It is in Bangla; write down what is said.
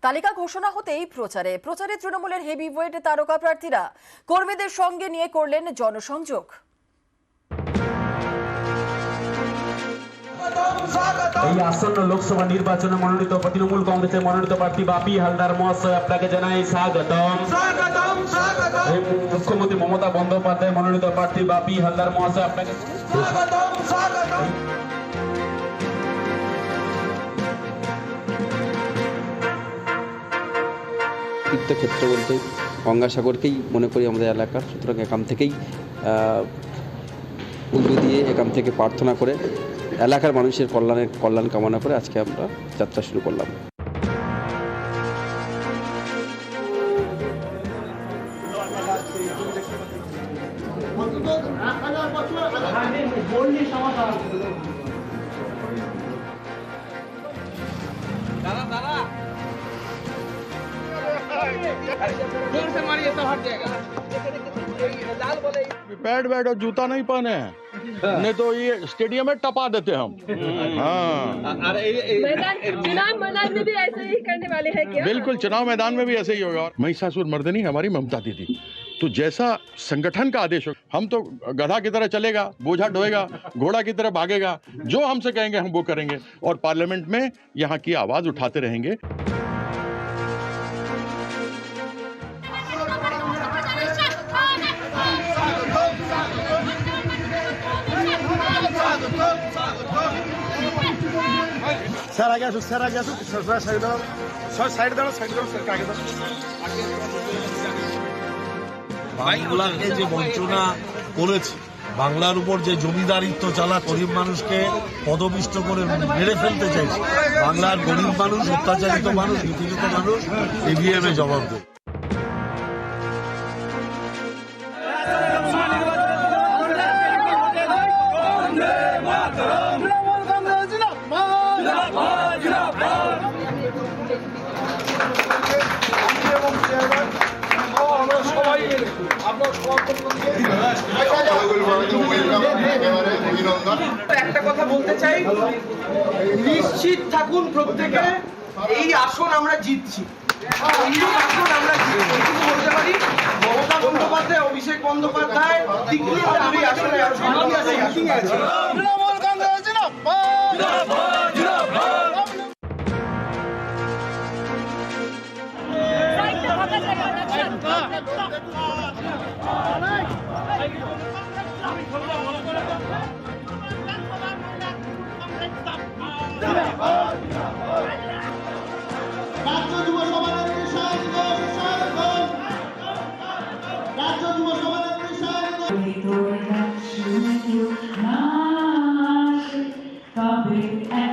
তালিকা ঘোষণা হতেই প্রচারে তৃণমূলের হেভিওয়েট তারকা প্রার্থীরা কর্মীদের সঙ্গে নিয়ে করলেন জনসংযোগ। এই আসন্ন লোকসভা নির্বাচনে মনোনীত তৃণমূল কংগ্রেসের মনোনীত প্রার্থী বাপি হালদার মহাশয় আপনাকে জানাই স্বাগতম। মুখ্যমন্ত্রী মমতা বন্দ্যোপাধ্যায় মনোনীত প্রার্থী বাপি হালদার মহাশয় আপনাকে স্বাগতম। তীর্থক্ষেত্র বলতে গঙ্গাসাগরকেই মনে করি আমাদের এলাকার, সুতরাং এখান থেকেই পুজো দিয়ে এখান থেকে প্রার্থনা করে এলাকার মানুষের কল্যাণ কামনা করে আজকে আমরা যাত্রা শুরু করলাম। पैड बैड और जूता नहीं पहने हैं, नहीं तो ये स्टेडियम में टपा देते हम। हाँ, चुनाव मैदान में भी ऐसे ही करने वाले हैं क्या? बिल्कुल, चुनाव मैदान में भी ऐसे ही होगा। महिषासुर मर्दनी हमारी ममता दीदी, तो जैसा संगठन का आदेश हो, हम तो गधा की तरह चलेगा, बोझा ढोएगा, घोड़ा की तरह भागेगा, जो हमसे कहेंगे हम वो करेंगे और पार्लियामेंट में यहाँ की आवाज उठाते रहेंगे। सर आगे आसो, सर आगे आसो, सर साइड दाओ, सर आगे दाओ। বাংলাকে যে বঞ্চনা করেছে, বাংলার উপর যে জমিদারিত্ব চালা গরিব মানুষকে পদপিষ্ট করে মেরে ফেলতে চাইছে, বাংলার গরিব মানুষ, অত্যাচারিত মানুষ, নিপীড়িত মানুষ ইভিএম এ জবাব দেবে। একটা কথা বলতে চাই, নিশ্চিত থাকুন প্রত্যেকে, এই আসন আমরা জিতছি, বলতে পারি। Mamata Bandyopadhyay, Abhishek Bandyopadhyay Thank you.